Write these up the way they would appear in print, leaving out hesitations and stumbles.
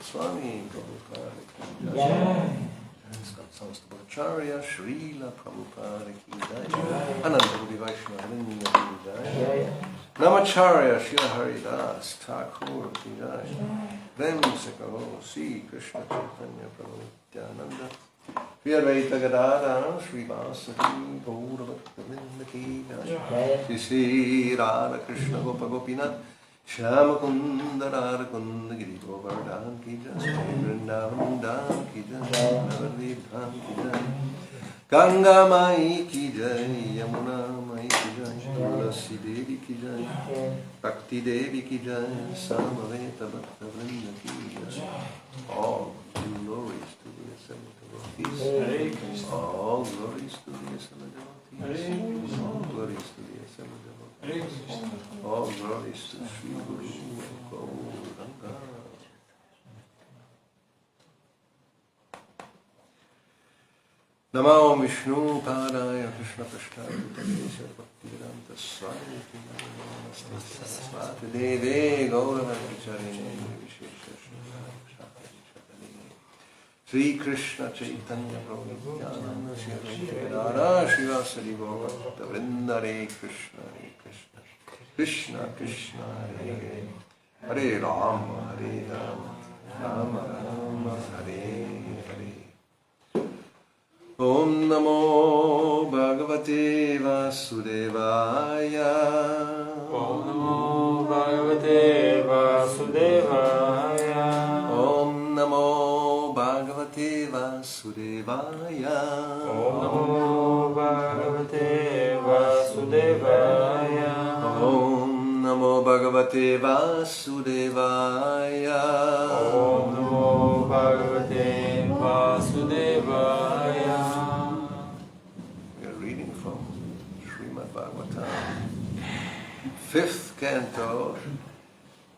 Swami, Prabhupada, Samasthabhacharya, Srila Prabhupada ki jai, Ananda Guru Vaishnava Vrinda ki jai, Namacharya Srila Haridas Thakur ki jai, Vem Sekaho, Sri Krishna Chaitanya Prabhu Nityananda, Shri Advaita Gadadhara, Shri Vasadi Gauravani Vrinda ki jai, Shri Radha Krishna Gopa Gopinath, Shyama Kunda Radha Kunda Giri Govardhan ki jai, Vrindavan Dham ki jai, Navadvip Dham ki jai, Ganga Mai ki jai, Yamuna Mai ki jai, Tulasi Devi ki jai, Bhakti Devi ki jai, Samaveta Bhakta Vrinda ki jai. All glories to the assembled devotees. All glories to the assembled devotees. All glories to the assembled devotees. All glories to Sri Guru Gauranga. Namo Vishnu Padaya Krishna Prasthaya Bhutale Bhaktivedanta Swami Namaste Deve Gauravani Charine Vishesha Sri Krishna Chaitanya Prabhu Nityananda Shri Advaita Gadadhara Shri Vasadi Bhakta Vrinda Hare Krishna Hare Krishna Krishna Krishna Hare Hare Hare Rama Hare Rama Rama Rama Hare Hare. Om Namo Bhagavate Vasudevaya. Om Namo Bhagavate Vasudevaya. Om Namo Bhagavate Vasudevaya. Om Namo Bhagavate Vasudevaya. Om Namo Bhagavate Vasudevaya. Om Namo Bhagavate Vasudevaya. We are reading from Srimad Bhagavatam, 5th canto,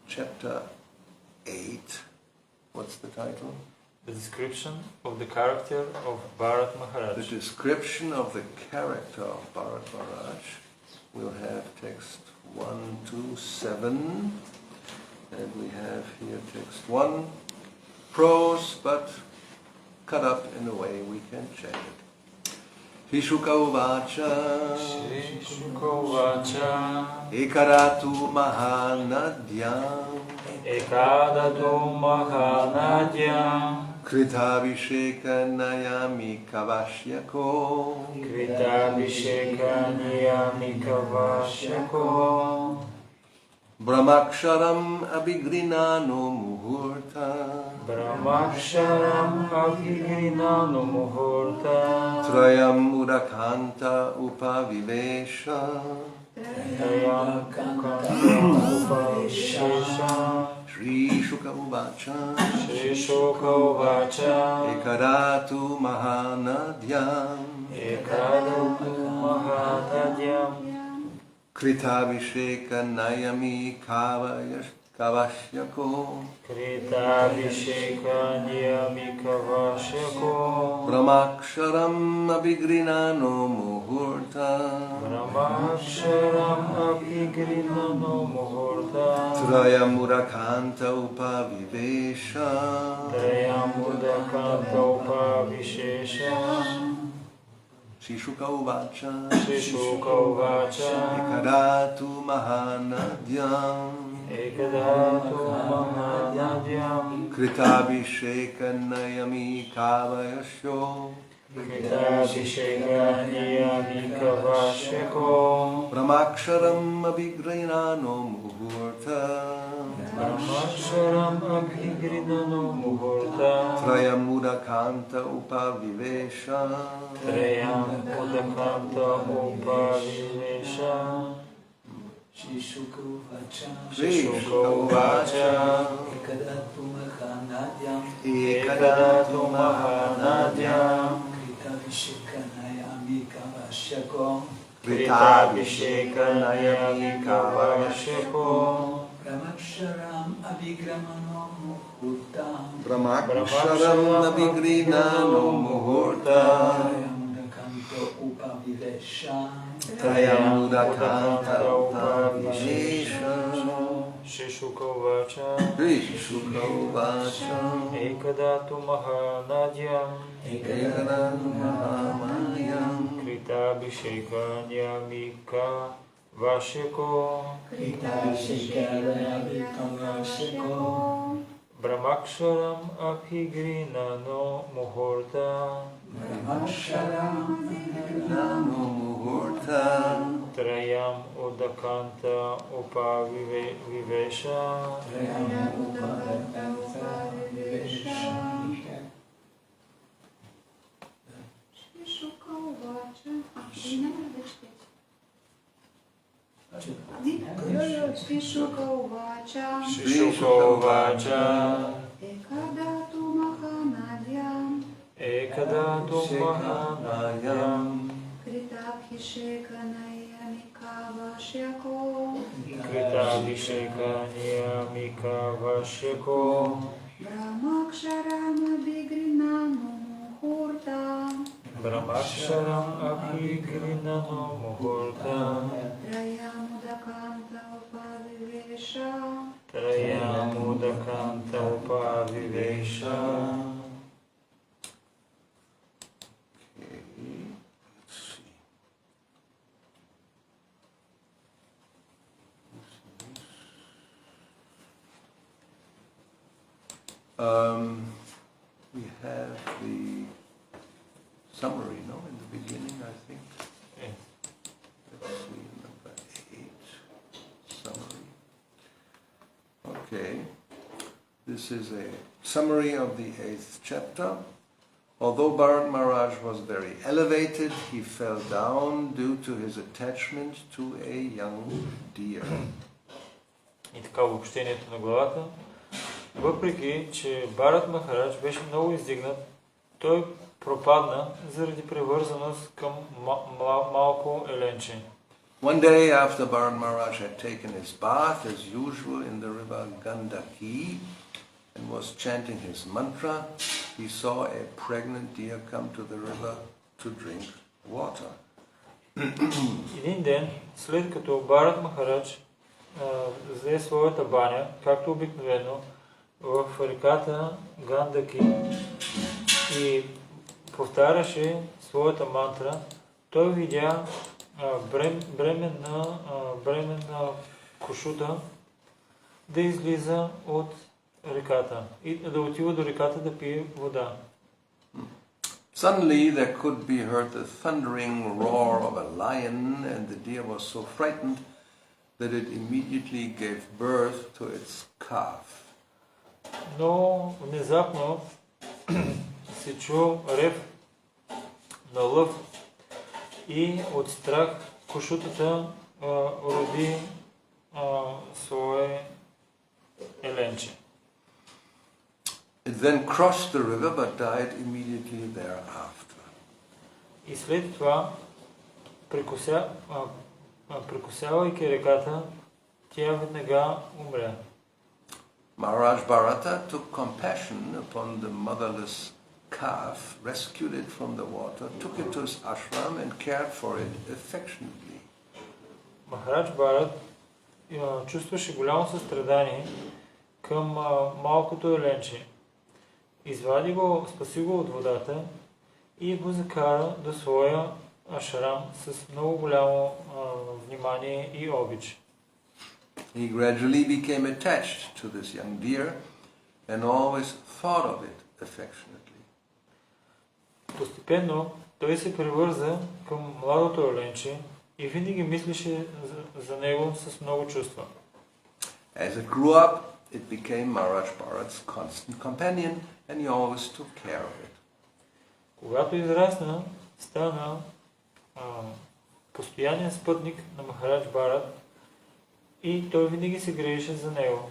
chapter 8. What's the title? The description of the character of Bharat The Maharaj. description of the character of Bharat Maharaj. We'll have text 1 to 7, and we have here text 1, prose, but cut up in a way we can check it. Shri Shuka Uvacha Shri Shuka Uvacha Ekaratu Mahanadyam Ekadatu Mahanadyam Kritabhisheka Nayami Kavashyako Kritabhisheka Niyamika Vashyako Brahmaksharam Abhigrinano Muhurta Brahmaksharam Abhigrinano Muhurta Trayam Udakanta Upavivesha Trayam Upavivesha Shri Shuka Uvacha Shri Shuka Uvacha Ekaratu Mahanadyam Ekadatu Mahanadyam Kritabhisheka Nayami Kavashyako Kritabhisheka Niyamika Vashyako Brahmaksharam Abhigrinano Muhurta Brahmaksharam Abhigrinano Muhurta Trayam Udakanta Upavivesha Trayam Udakanta Upavivesha Shri Shuka Uvacha Shri Shuka Uvacha Ekadatu Mahanadyam Ekadatu Mahanadyam Kritabhisheka Nayami Kavayasho Kritabhisheka Niyamika Vashyako Brahmaksharam Abhigrinano Muhurta Brahmaksharam Abhigrinano Muhurta Trayam Udakanta Upavivesha Trayam Udakanta Upavivesha Shri Shuka Uvacha Shri Shuka Uvacha Ekadatu Mahanadyam Ekadatu Mahanadyam Kritabhisheka Nayami Kavashyako Kritabhisheka Nayami Kavashyako Brahmaksharam Abhigramano Muhurta Brahmaksharam Abhigrinano Muhurta Trayam Udakanto Upavivesha Trayam Udakanta Upavivesha Shri Shuka Shukovacha Shri Shukovacha Ekadatu Mahanadyam Ekadatu Mahamayam Kritabhisheka Nyamika Vashiko Brahmaksharam Abhigrinano Muhurta Trayam Udakanta Upavivesha Shukovacha Ekadatu Mahanadyam Kritabhisheka Niyamika Vashiko Brahmaksharam Abhigrinano Muhurta Trayamudakanta Upavivesha. We have the summary, no, in the beginning, I think. Yeah. Let's see, number 8, summary. Okay, this is a summary of the 8th chapter. Although Bharat Maharaj was very elevated, he fell down due to his attachment to a young deer. И така обобщението на главата. Въпреки, че Бхарат Махарадж беше много издигнат, той пропадна заради привързаност към малко еленче. One day after Bharat Maharaj had taken his bath as usual in the river Gandaki and was chanting his mantra, he saw a pregnant deer come to the river to drink water. Един ден, след като Бхарат Махарадж взе своята баня, както обикновено, в реката Гандаки и повтаряше своята мантра, той видя бременна кошута да излиза от реката и да отива до реката да пие вода. Suddenly there could be heard the thundering roar of a lion, and the deer was so frightened that it immediately gave birth to its calf. Но внезапно се чу рев на лъв и от страх кошутата роди свое еленче. It then crossed the river but died immediately thereafter. И след това, прекосявайки реката, тя веднага умря. Maharaj Bharata took compassion upon the motherless calf, rescued it from the water, took it to his ashram and cared for it affectionately. Махарадж Бхарат чувстваше голямо състрадание към малкото еленче. Извади го, спаси го от водата и го закара до своя ашрам с много голямо внимание и обич. He gradually became attached to this young deer and always thought of it affectionately. Постепенно той се привърза към младото еленче и винаги мислеше за него с много чувства. As it grew up, it became Maharaj Bharat's constant companion and he always took care of it. Когато израсна, стана постоянен спътник на Махарадж Бхарат и той винаги се грижеше за него.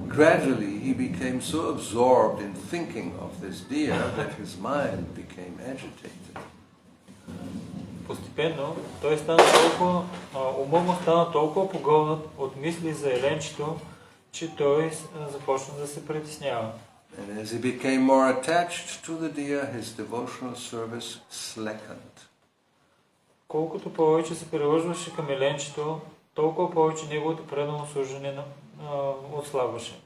Gradually he became so absorbed in thinking of this deer that his mind became agitated. Постепенно той стана толкова, умът му стана толкова погълнат от мисли за еленчето, че той започна да се притеснява. And as he became more attached to the deer, his devotional service slackened. колкото повече се прилъжваше към еленчето, толкова повече неговото предано служене отслабваше.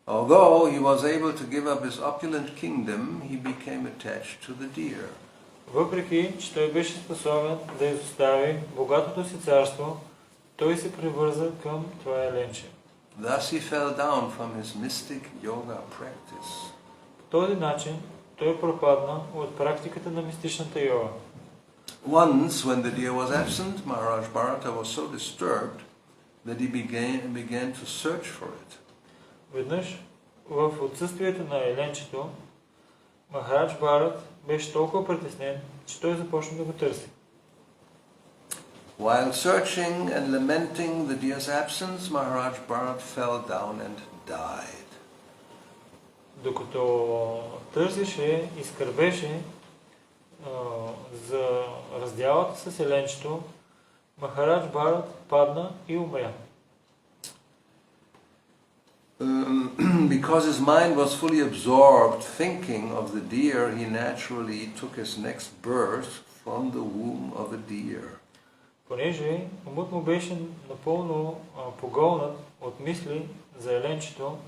Although he was able to give up his opulent kingdom, he became attached to the deer. Въпреки, че той беше способен да изостави богатото си царство, той се привърза към това еленче. Thus he fell down from his mystic yoga practice. По този начин той пропадна от практиката на мистичната йога. Once, when the deer was absent, Maharaj Bharata was so disturbed that he began to search for it. Веднъж, в отсъствието на еленчето, Махарадж Бхарат беше толкова притеснен, че той започна да го търси. While searching and lamenting the deer's absence, Maharaj Bharat fell down and died. Докато търсеше и скърбеше за раздялата с еленчето, Махарадж Бхарат падна и умря. Because his mind was fully absorbed thinking of the deer, he naturally took his next birth from the womb of a deer. Понеже умът му беше напълно погълнат от мисли за еленчето,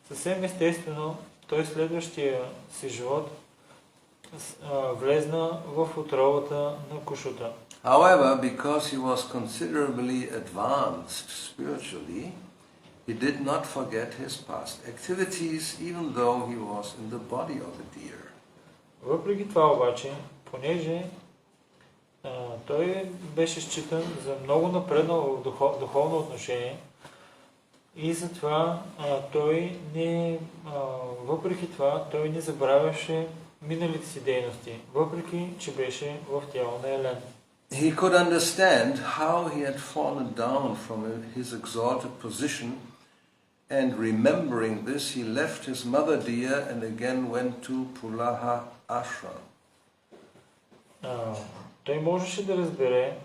съвсем естествено той следващия си живот влезна в отровата на кушута. However, because he was considerably advanced spiritually, he did not forget his past activities, even though he was in the body of a deer. Въпреки това обаче, понеже той беше считан за много напреднал в духовно отношение и затова въпреки това той не забравяше миналите си дейности, въпреки че беше в тяло на елен. He could understand how he had fallen down from his exalted position, and remembering this, he left his mother deer and again went to Pulaha ashram. Той можеше да разбере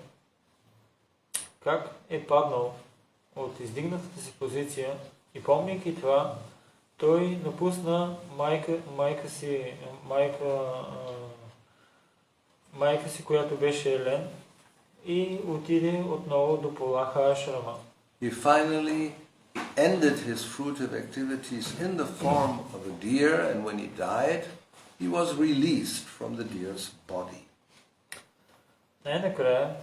как е паднал от издигнатата си позиция и помняйки това, той напусна майка си, която беше елен, и отиде отново до Пулаха ашрама. He finally ended his fruitive activities in the form of a deer, and when he died, he was released from the deer's body. Най-накрая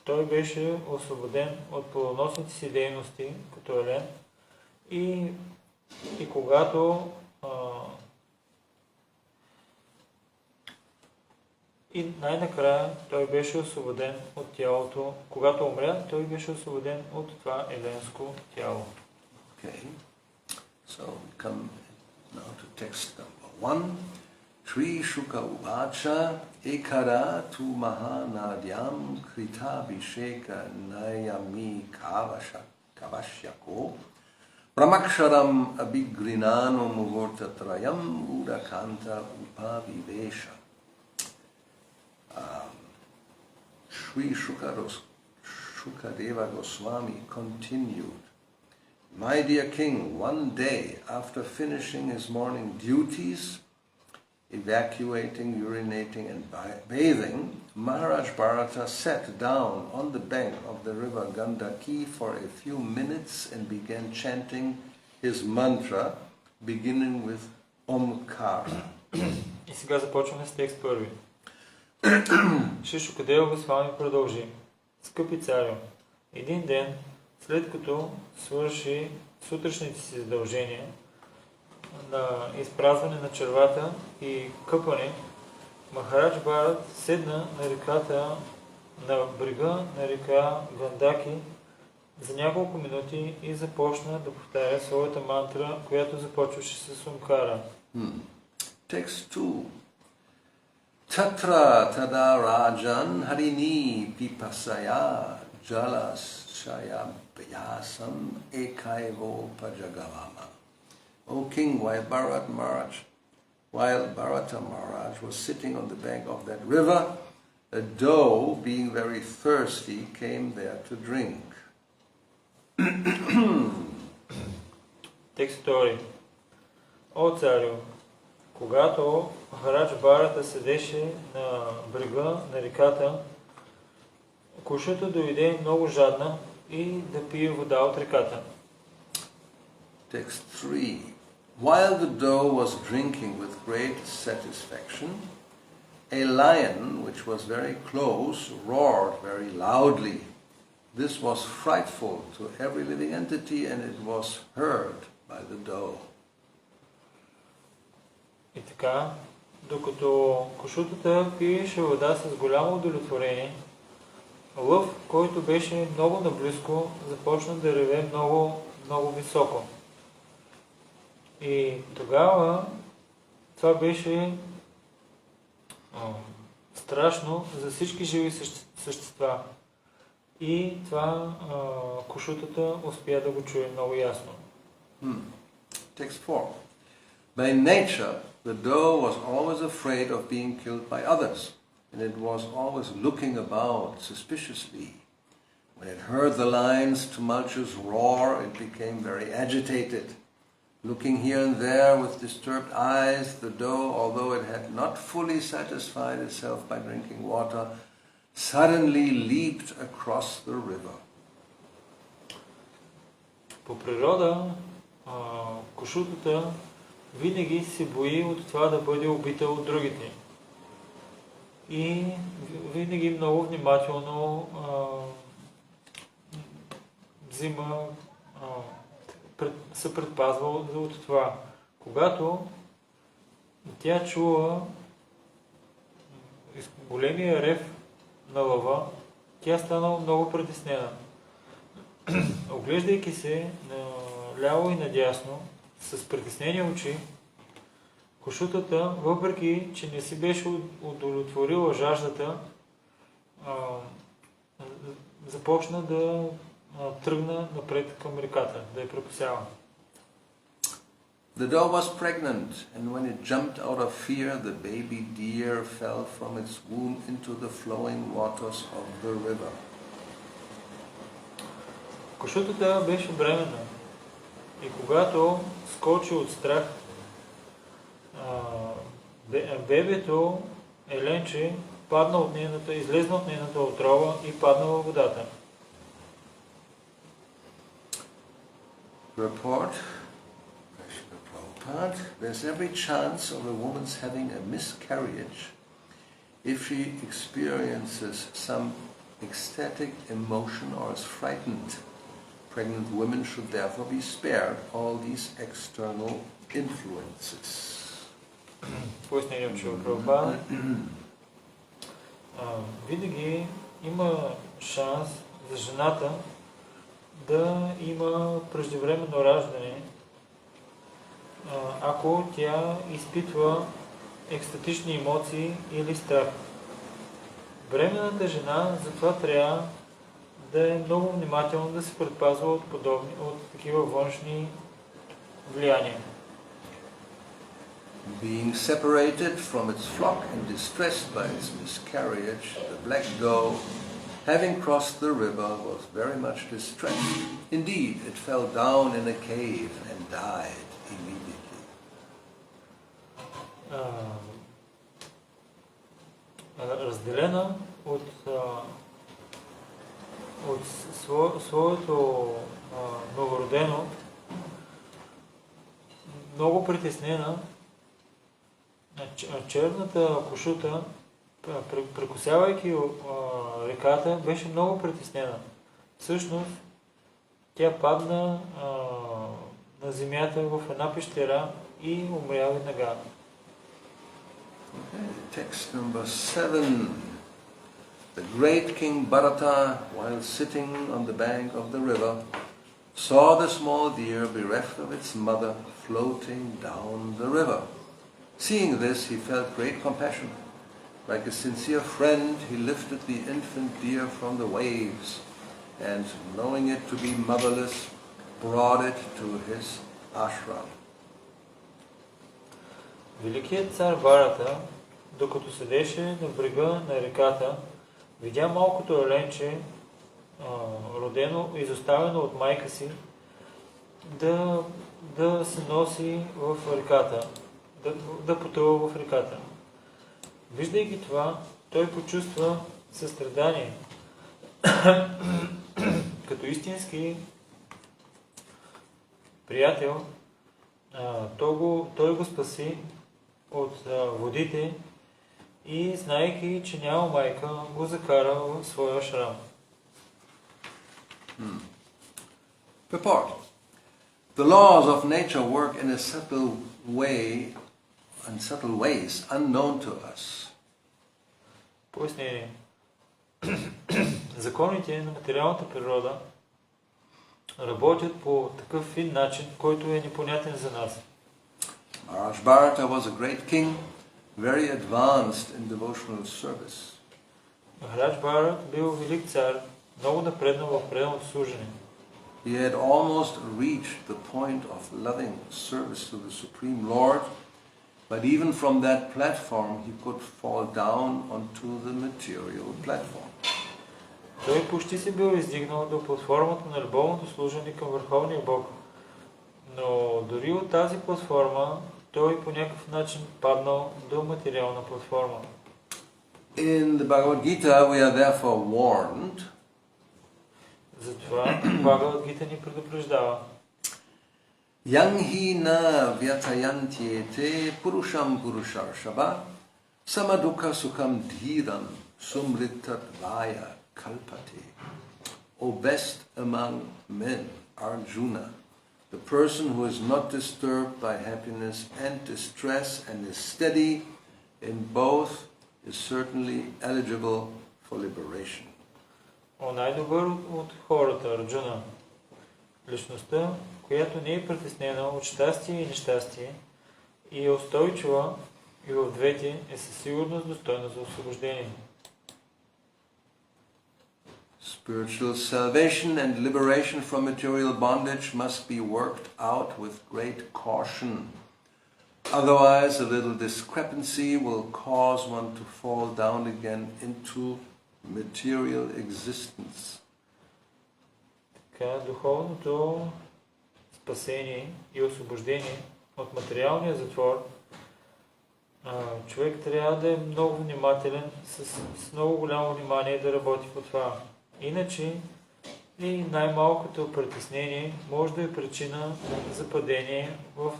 той беше освободен от плодоносните си дейности като елен и когато най-накрая той беше освободен от тялото. Когато умря, той беше освободен от това еленско тяло. Okay, so we come now to text number 1. Shri Shuka Uvacha Ekara tu Mahanadyam Krita Visheka Nayami Kavashyako Pramaksharam Abhigrinano Muhurtatrayam Udakanta Upavivesha. Shri Shukadeva Goswami continued, "My dear king, one day after finishing his morning duties, evacuating, urinating and bathing, Maharaj Bharata sat down on the bank of the river Gandaki for a few minutes and began chanting his mantra, beginning with Omkara." И сега започваме с текст първи. Шри Шукадева Госвами продължи. Скъпи царю, един ден, след като свърши сутрешните си задължения на изпразване на червата и къпане, Махарадж Бхарат седна на реката, на брега на река Гандаки за няколко минути и започна да повтаря своята мантра, която започваше с Омкара. Text 2. Tatra tada rajan harini pipasaya jalas chaya vyasam ekaivo pajagavama. O king, while Bharata Maharaj was sitting on the bank of that river, a doe, being very thirsty, came there to drink. Текст 2. О царю, когато Махарадж Бхарата седеше на брега на реката, Кушата дойде много жадна и да пие вода от реката. Text 3. While the doe was drinking with great satisfaction, a lion, which was very close, roared very loudly. This was frightful to every living entity, and it was heard by the doe. И така, докато кошутата пиеше вода с голямо удовлетворение, лъв, който беше много наблизко, започна да реве много, много високо. И тогава това беше страшно за всички живи същества. И това кошутата успя да го чуе много ясно. Text 4. By nature, the doe was always afraid of being killed by others, and it was always looking about suspiciously. When it heard the lion's tumultuous roar, it became very agitated. Looking here and there with disturbed eyes, the doe, although it had not fully satisfied itself by drinking water, suddenly leaped across the river. По природа, кошутата винаги се бои от това да бъде убита от другите. И винаги много внимателно се предпазва от това. Когато тя чула големия рев на лъва, тя стана много притеснена. Оглеждайки се ляво и надясно, с притеснени очи, кошутата, въпреки че не си беше удовлетворила жаждата, започна да тръгна напред към реката, да я прекусява. The doe was pregnant, and when it jumped out of fear, the baby deer fell from its womb into the flowing waters of the river. Кошутата беше бременна и когато скочи от страх, бебето еленче излезна от нейната отрова и падна във водата. Report. There's every chance of a woman's having a miscarriage if she experiences some ecstatic emotion or is frightened. Pregnant women should therefore be spared all these external influences. Пояснение от Шрила Прабхупада. Винаги има шанс за жената да има преждевременно раждане, ако тя изпитва екстатични емоции или страх. Бременната жена затова трябва да е много внимателно да се предпазва от такива външни влияния. Being separated from its flock and distressed by its miscarriage, the black doe, having crossed the river, was very much distressed. Indeed, it fell down in a cave and died immediately. Разделена от своето новородено, много притеснена, черната кошута, прекусявайки реката, беше много притеснена. Всъщност, тя падна на земята в една пещера и умря веднага. Text number 7. The great King Bharata, while sitting on the bank of the river, saw the small deer bereft of its mother floating down the river. Seeing this, he felt great compassion. Like a sincere friend, he lifted the infant deer from the waves and, knowing it to be motherless, brought it to his ashram. Великият цар Барата, докато седеше на брега на реката, видя малкото еленче, родено и изоставено от майка си, да се носи в реката, да потъва в реката. Виждайки това, той почувства състрадание Като истински приятел, той го спаси от водите и, знаейки, че няма майка, го закара в своя шрам. Purport. The laws of nature work in a subtle way, in subtle ways unknown to us. Пояснение. Законите на материалната природа работят по такъв фин начин, който е непонятен за нас. Maharaj Bharata was a great king, very advanced in devotional service. Махарадж Бхарат бил велик цар, много напреднал в преданото служене. He had almost reached the point of loving service to the Supreme Lord, but even from that platform he could fall down onto the material platform. Той почти се бил издигнал до платформата на любовното служене към Върховния Бог. Но дори от тази платформа той по някакъв начин паднал до материална платформа. In the Bhagavad Gita we are therefore warned Затова Бхагавад Гита ни предупреждава. Yang hi na vyatayantyete purusham purusharshava samadukha sukham dhiram sumritat vaya kalpate. O best among men, Arjuna, the person who is not disturbed by happiness and distress and is steady in both is certainly eligible for liberation. О най-добър от хората, Арджуна, личността, която не е притеснена от щастие и нещастие и е устойчива и в двете, е със сигурност достойна за освобождение. Spiritual salvation and liberation from material bondage must be worked out with great caution. Otherwise, a little discrepancy will cause one to fall down again into material existence. Така, духовното спасение и освобождение от материалния затвор, човек трябва да е много внимателен, с много голямо внимание да работи по това. Иначе и най-малкото притеснение може да е причина за падение в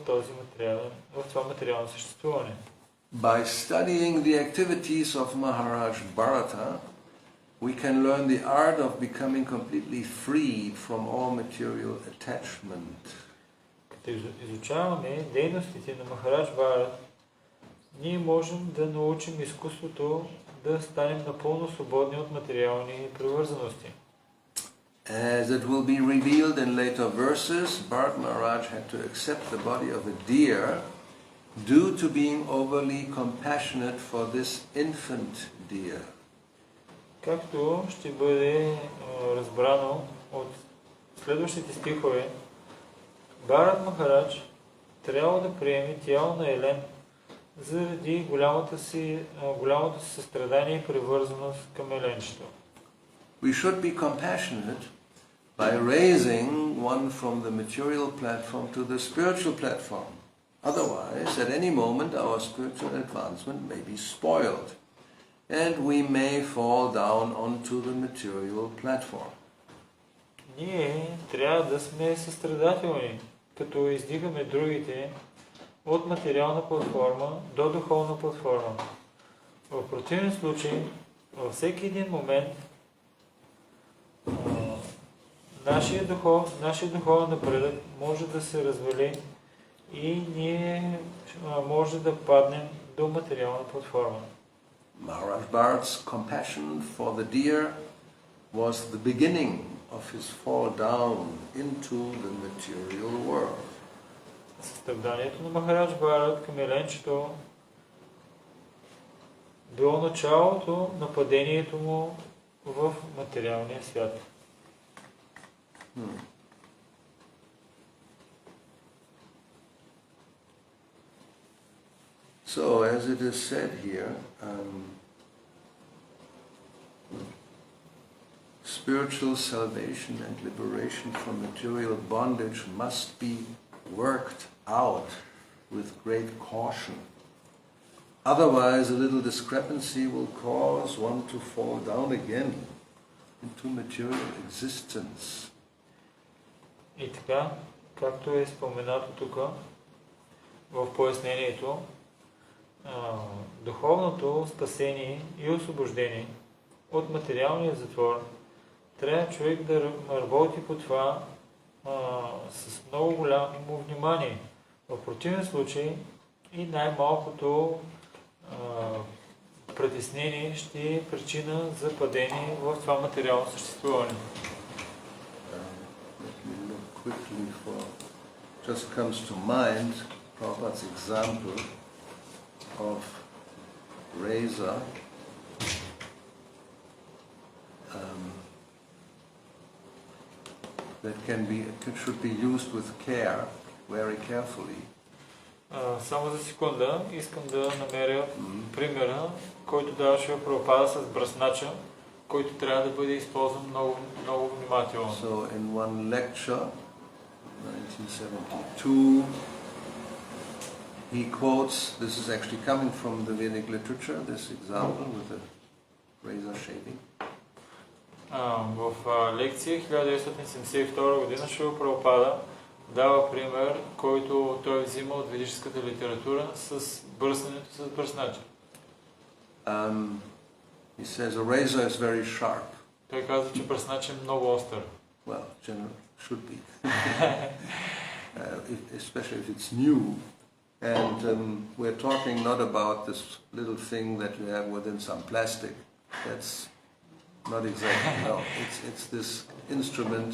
това материално съществуване. By studying the activities of Maharaj Bharata, we can learn the art of becoming completely freed from all material attachment. Като изучаваме дейностите на Махарадж Бхарат, ние можем да научим изкуството да станем напълно свободни от материални привързаности. As it will be revealed in later verses, Bharat Maharaj had to accept the body of a deer due to being overly compassionate for this infant deer. Както ще бъде разбрано от следващите стихове, Бхарат Махарадж трябва да приеме тяло на елен заради голямото си състрадание и привързаност към еленчето. We should be compassionate by raising one from the material platform to the spiritual platform. Otherwise, at any moment, our spiritual advancement may be spoiled, and we may fall down onto the material platform. Ние трябва да сме състрадателни, като издигаме другите от материална платформа до духовна платформа. В противен случай, във всеки един момент, нашия духовен напредък може да се развали и ние може да паднем до материална платформа. Maharaj Bharat's compassion for the deer was the beginning of his fall down into the material world. Състраданието на Махарадж Бхарат към еленчето било началото на падението му в материалния свят. So, as it is said here, spiritual salvation and liberation from material bondage must be worked out with great caution. Otherwise, a little discrepancy will cause one to fall down again into material existence. И така, както е споменато тук в пояснението, духовното спасение и освобождение от материалния затвор трябва човек да работи по това с много голямо внимание. В противен случай и най-малкото притеснение ще е причина за падение в това материално съществуване. Quickly for just comes to mind Prabhupada's example of razor that should be used with care, very carefully. Само за секунда искам да намеря примера, който даваше Прабхупада с бръснача, който трябва да бъде използван много, много внимателно. So in one lecture, 1972, he quotes, this is actually coming from the Vedic literature, this example with the razor shaving. В лекция 1972 година Шрила Прабхупада дава пример, който той взима от ведическата литература с бръснането с бръснача. He says a razor is very sharp. Той казва, че бръснач е много остър. Well, should be. Especially if it's new. And we're talking not about this little thing that you have within some plastic. That's not exactly, no. It's this instrument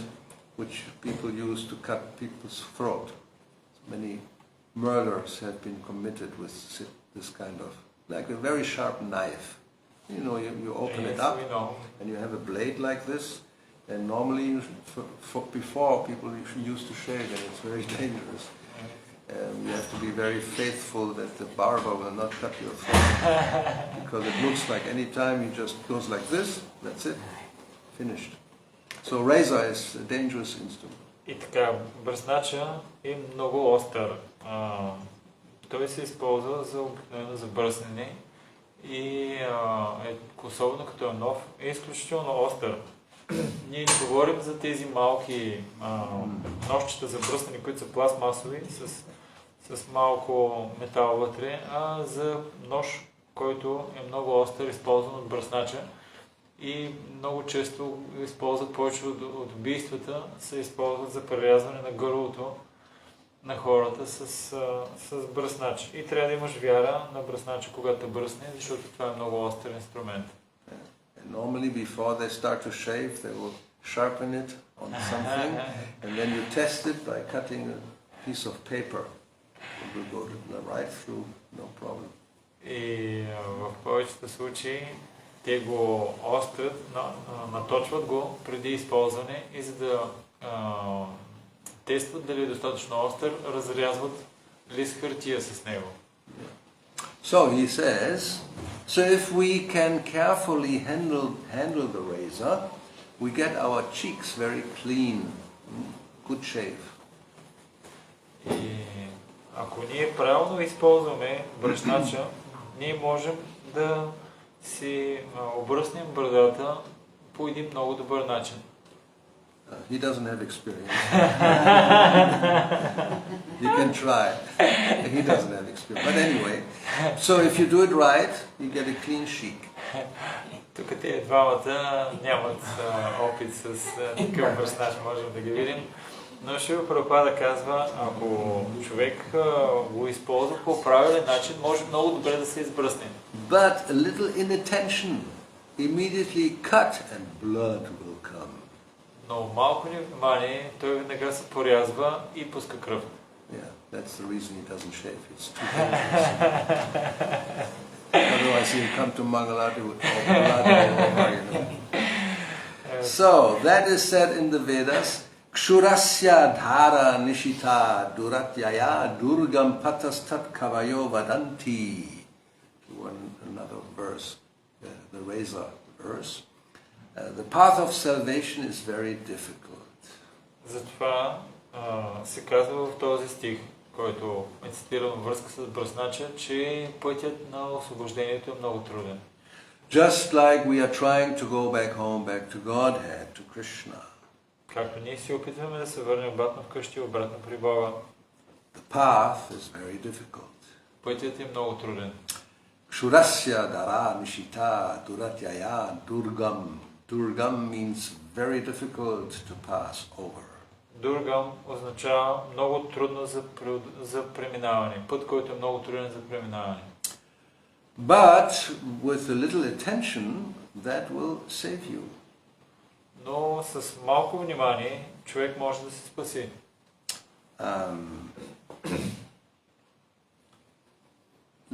which people use to cut people's throat. Many murders have been committed with this kind of, like a very sharp knife. You know, you open it up and you have a blade like this. And normally, before people used to shave, and it's very dangerous. You have to be very faithful that the barber will not cut your throat, because it looks like any time he just goes like this, that's it, finished. So razor is a dangerous instrument. И така, бръснача е много остър. Той се използва за обикновено за бръснене и особено като е нов, е изключително остър. Ние не говорим за тези малки ножчета за бръснене, които са пластмасови, с малко метал вътре, а за нож, който е много остър, използван от бръснача и много често използват, повече от убийствата, се използват за прерязване на гърлото на хората с бръснач. И трябва да имаш вяра на бръснача, когато бръсне, защото това е много остър инструмент. Normally, before they start to shave, they will sharpen it on something, and then you test it by cutting a piece of paper. It will go right through, no problem. И в повечето случаи те го острят, наточват го преди използване и за да тестват дали е достатъчно остър, разрязват лист хартия с него. So he says, so if we can carefully handle the razor, we get our cheeks very clean, good shave. И ако ние правилно използваме бръснача, ние можем да си обръснем брадата по един много добър начин. He doesn't have experience. You can try. He doesn't have experience. But anyway, so if you do it right, you get a clean cheek. Тук тези двамата нямат опит с такъв бръснач, можем да ги видим. Но Шрила Прабхупада казва, ако човек го използва по правилен начин, може много добре да се избръсне. But a little inattention, immediately cut and blood will come. Но малко невнимание, той веднага се порязва и пуска кръв. Yeah, that's the reason he doesn't shave. It's too dangerous. Otherwise he'll come to Mangalati with all blood all over, you know. So, that is said in the Vedas, Kshurasya dhara nishita duratyaya durgam patastat kavayo vadanti. Another verse, the razor verse. The path of salvation is very difficult. Затова се казва в този стих, който е цитиран във връзка с бръснача, че пътят на освобождението е много труден. Just like we are trying to go back home, back to Godhead, to Krishna. Както ние се опитваме да се върнем обратно вкъщи, обратно при Бога. The path is very difficult. Пътят е много труден. Kshurasya dara nishita duratyaya durgam. Durgam means very difficult to pass over. Дургам означава много трудно за преминаване. Път, който е много труден за преминаване. But with a little attention, that will save you. Но с малко внимание човек може да се спаси.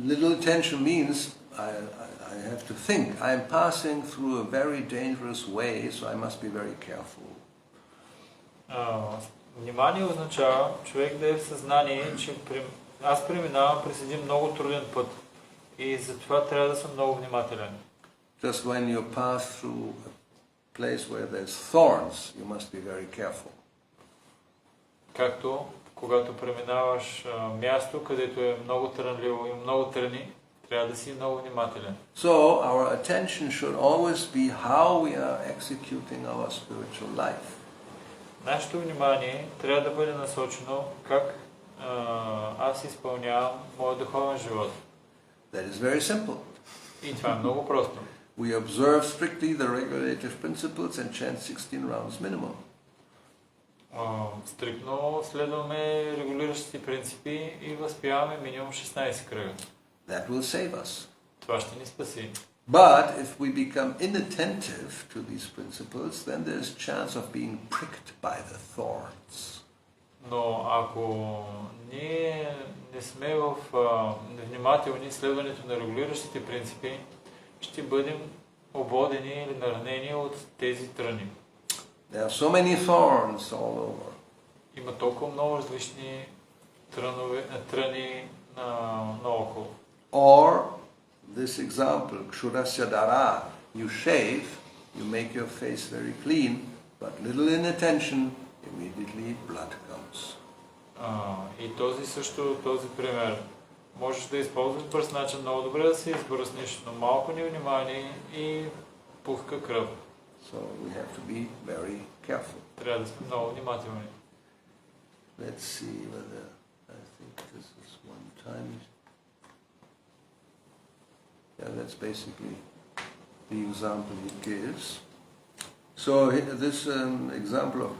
Little attention means I have to think. I am passing through a very dangerous way, so I must be very careful. Внимание означава човек да е в съзнание, че аз преминавам през един много труден път и затова трябва да съм много внимателен. Just when you pass through a place where there's thorns, you must be very careful. Както когато преминаваш място, където е много трънливо и много тръни, трябва да си много внимателен. So our attention should always be how we are executing our spiritual life. Нашето внимание трябва да бъде насочено как аз изпълнявам моят духовен живот. That is very simple. И това е много просто. We observe strictly the regulative principles and chant 16 rounds minimum. Стриктно следваме регулиращите принципи и възпяваме минимум 16 кръга. That will save us. Това ще ни спаси. But if we become inattentive to these principles, then there's chance of being pricked by the thorns. Но ако ние не сме в внимателни следването на регулиращите принципи, ще бъдем ободени или наранени от тези тръни. There are so many thorns all over. Има толкова много различни тръни наоколо. Or this example, kshurasya dara, you shave, you make your face very clean, but little inattention, immediately blood comes. И този пример. Можеш да използваш бърз начин много добре да се избръснеш, но малко невнимание и пуска кръв. So we have to be very careful. Трябва да сме много внимателни. Let's see whether, I think this is one time. Yeah, that's basically the example he gives. So this example of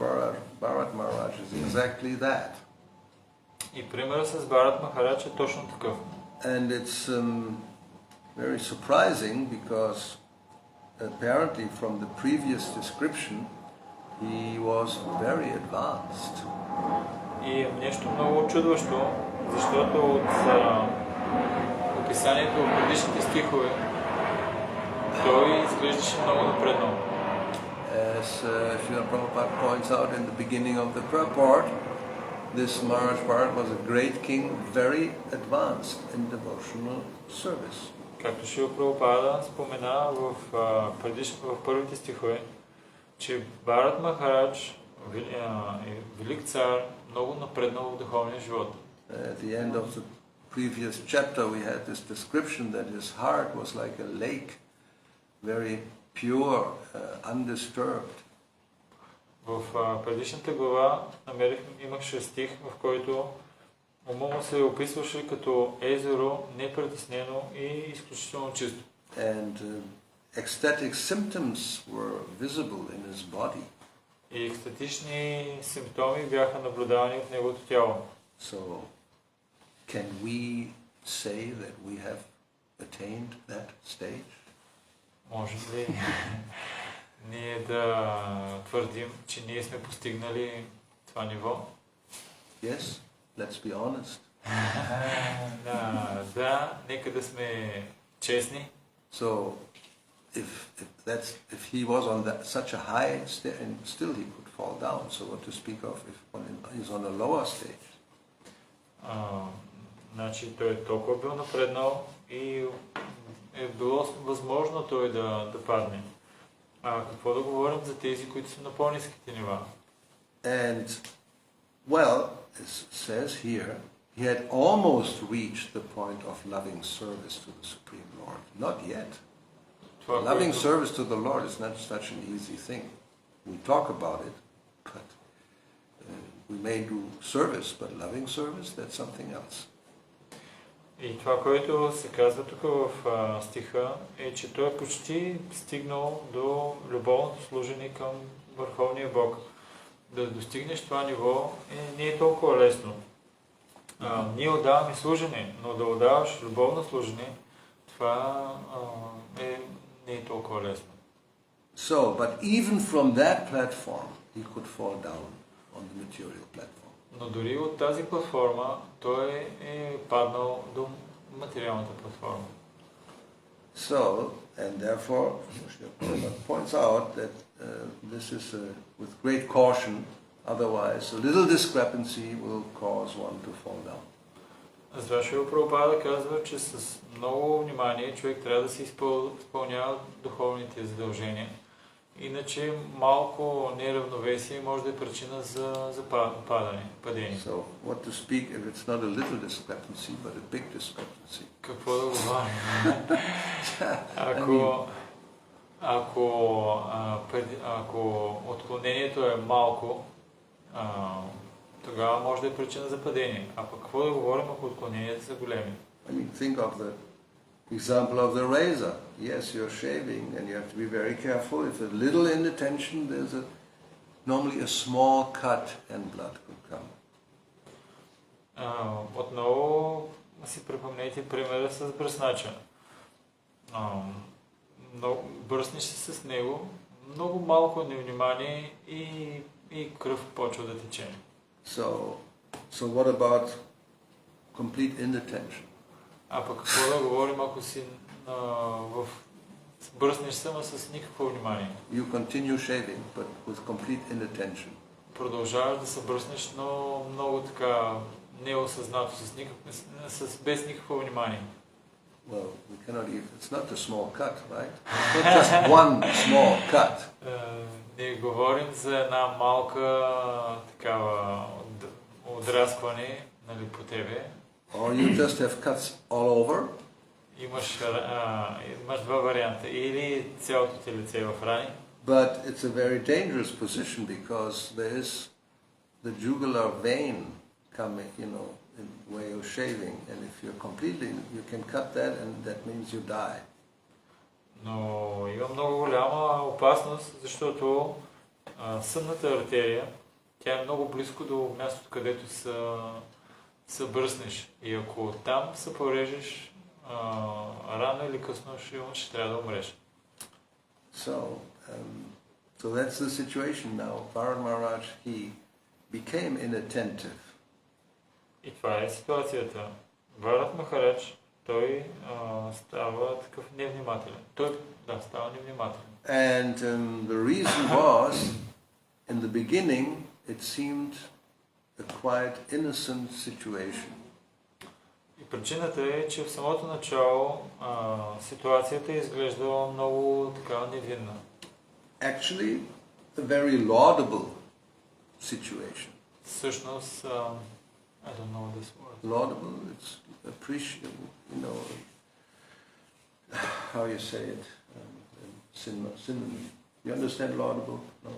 Bharat Maharaj is exactly that. И примерът с Бхарат Махарадж е точно такъв. And it's very surprising because apparently from the previous description he was very advanced. И нещо много чудващо, защото от описанието в предишните стихове той изглеждаше много напреднал. As Srila Prabhupada points out in the beginning of the purport, this Maharaj Bharat was a great king, very advanced in devotional service. Както Шрила Прабхупада спомена в първите стихове, че Бхарат Махарадж е велик цар, много напреднал в духовния живот. At the end of the previous chapter we had this description that his heart was like a lake, very pure, undisturbed. В предишната глава имаше стих, в който умът му се описваше като езеро, непритеснено и изключително чисто. And ecstatic symptoms were visible in his body. И екстатични симптоми бяха наблюдавани от неговото тяло. So, can we say that we have attained that stage? Може ли ние да твърдим, че ние сме постигнали това ниво? Yes, let's be honest. Да, нека да сме честни. So, if he was on such a high stage, and still he could fall down. So, what to speak of if he's on a lower stage? Значи той е толкова бил напреднал и е било възможно той да падне. Какво да говорим за тези, които са на по-ниските нива? And, well, it says here, he had almost reached the point of loving service to the Supreme Lord. Not yet. Loving service to the Lord is not such an easy thing. We talk about it, but we may do service, but loving service, that's something else. И това, което се казва тук в стиха, е, че той е почти стигнал до любовното служение към Върховния Бог. Да достигнеш това ниво не е толкова лесно. Ние отдаваме служение, но да отдаваш любовно служение, това не е толкова лесно. So, but even from that platform, he could fall down on the material platform. Но дори от тази платформа той е паднал до материалната платформа. So, and therefore, Prabhupada points out that this is with great caution, otherwise a little discrepancy will cause one to fall down. Затова Шрила Прабхупада казва, че с много внимание човек трябва да се изпълнява духовните задължения. Иначе малко неравновесие може да е причина за падение. So, what to speak if it's not a little discrepancy, but a big discrepancy? Какво да говорим? Ако отклонението е малко, тогава може да е причина за падение. А пък какво да говорим, ако отклоненията са големи? I mean, think of the example of the razor. Yes, you're shaving and you have to be very careful. If a little inattention, there's normally a small cut and blood could come. Отново си припомнете примера с бръснача. Бръснеш се с него, много малко невнимание и кръв почва да тече. So what about complete inattention? А пък какво да говорим, ако си бръснеш се, но с никакво внимание? You continue shaving, but with complete inattention. Продължаваш да се бръснеш, но много така неосъзнато, без никакво внимание. Well, we cannot even, it's not a small cut, right? It's not just one small cut. Не говорим за една малка такава отраскване, нали, по тебе. Or you just have cuts all over. Имаш два варианта. Или цялото ти лице в рани. But it's a very dangerous position because there is the jugular vein coming, in where you're shaving, and if you're completely, you can cut that, and that means you die. Но има много голяма опасност, защото съдната артерия, тя е много близко до мястото, където се бръснеш. И ако там се порежеш, рано или късно ще трябва да умреш. So that's the situation now. Bharat Maharaj, he became inattentive. И това е ситуацията. Бхарат Махарадж, той става такъв невнимателен. Става невнимателен. And the reason was, in the beginning, it seemed a quite innocent situation. И причината е, че в самото начало ситуацията изглеждала много така невинна. Actually, a very laudable situation. Всъщност, I don't know this word. Laudable, it's appreciable, how you say it, synonym. You understand laudable? No.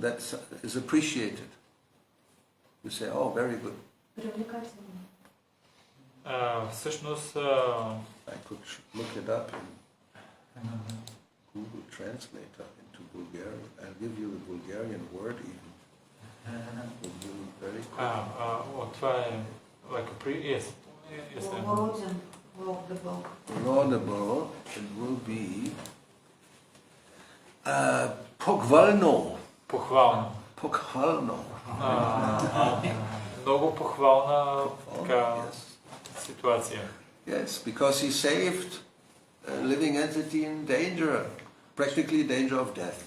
That is appreciated. You say, oh, very good. Всъщност, I could look it up in Google Translator into Bulgarian. I'll give you the Bulgarian word even. Very quick. Това е like a yes. Laudable, it will be похвално. Похвално. Много похвална така ситуация. Yes, because he saved a living entity in danger, practically danger of death.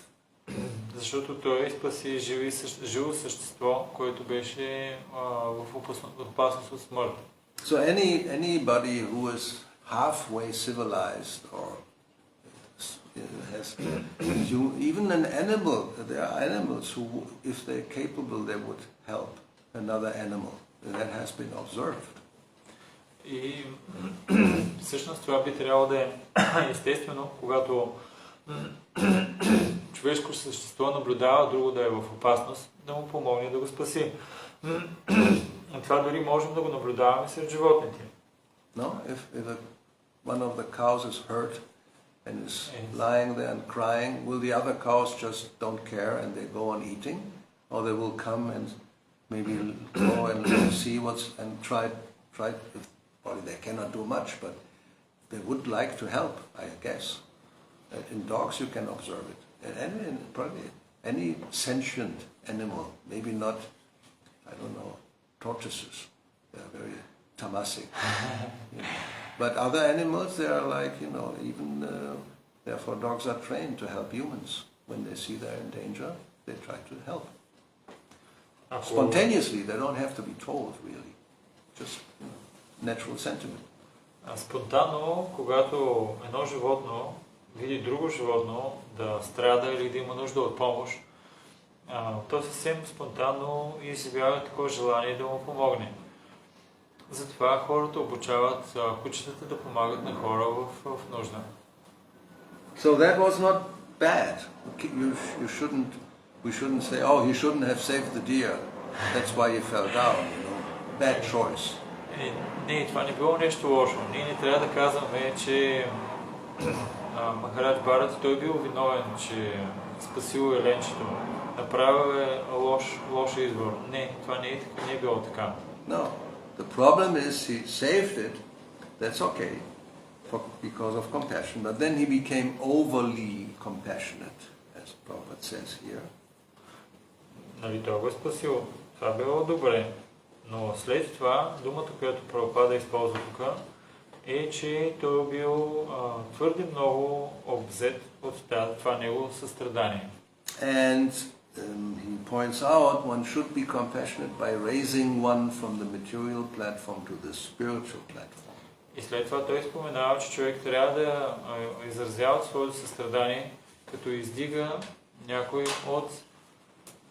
Защото той спаси живо същество, което беше в опасност от смърт. So anybody who is halfway civilized or has even an animal, there are animals who, if they're capable, they would help another animal. That has been observed. И всъщност това би трябвало да е естествено, когато човешко същество наблюдава друго да е в опасност, да му помогне да го спаси. Това дори можем да го наблюдаваме сред животните. No, if one of the cows is hurt and is lying there and crying, will the other cows just don't care and they go on eating? Or they will come and maybe go and see what's and try if, well, they cannot do much, but they would like to help, I guess. In dogs you can observe it. And probably any sentient animal, maybe not, I don't know, tortoises. They are very tamasic. But other animals, they are like, even, therefore dogs are trained to help humans. When they see they're in danger, they try to help. Spontaneously, they don't have to be told, really. Just natural sentiment. Спонтанно, когато едно животно види друго животно да страда или да има нужда от помощ, то съвсем спонтанно изявява такова желание да му помогне. Затова хората обучават кучетата да помагат на хора в нужда. So that was not bad. We shouldn't say, oh, he shouldn't have saved the deer. That's why he fell down, Bad choice. Не, това не било нещо лошо. Ние не трябва да казваме, че Махарадж Бхарат, той бил виновен, че спасил еленчето. Направил е лош избор. Не, това не е било така. No. The problem is he saved it, that's okay, because of compassion, but then he became overly compassionate, as Prabhupada says here. Нали, той го е спасил. Това било добре. Но след това, думата, която Прабхупада използва тук, е, че той бил твърде много обзет от това негово състрадание. And he points out one should be compassionate by raising one from the material platform to the spiritual platform. И след това той споменава, че човек трябва да изразява своето състрадание, като издига някой от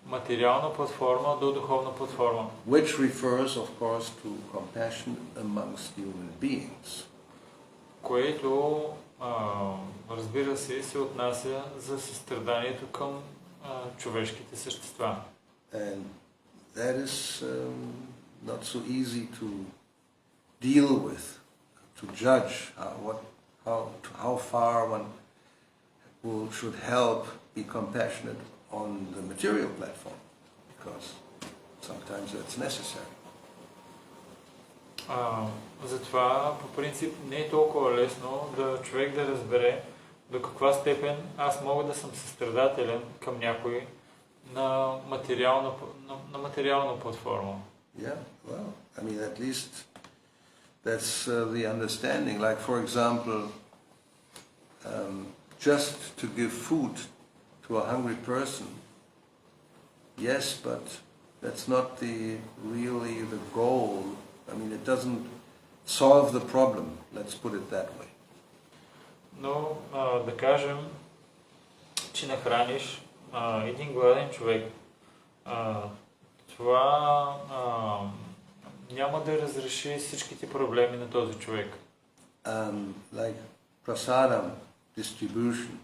материална платформа до духовна платформа. Which refers, of course, to compassion amongst human beings. Което, разбира се отнася за състраданието към човешките същества. And that is not so easy to deal with, to judge how far one should help, be compassionate on the material platform, because sometimes that's necessary. Затова по принцип не е толкова лесно да човек да разбере до каква степен аз мога да съм състрадателен към някой на материална платформа. Yeah, well, I mean, at least that's the understanding. Like, for example, just to give food to a hungry person, yes, but that's not really the goal. I mean, it doesn't solve the problem, let's put it that way. Но да кажем, че нахраниш един гладен човек, това няма да разреши всичките проблеми на този човек. Like prasadam distribution,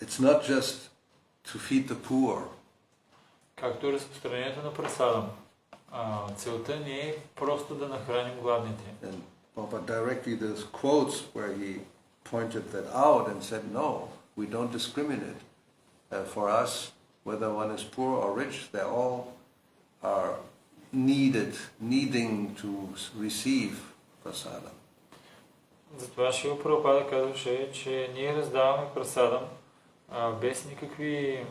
it's not just to feed the poor. Както разпространението на прасадам. Целта не е просто да нахраним гладните. And Prabhupada directly there's quotes where he pointed that out and said, no, we don't discriminate. For us, whether one is poor or rich, they all are needing to receive prasadam. Затова Шрила Прабхупада казваше, че ние раздаваме прасадам без никакви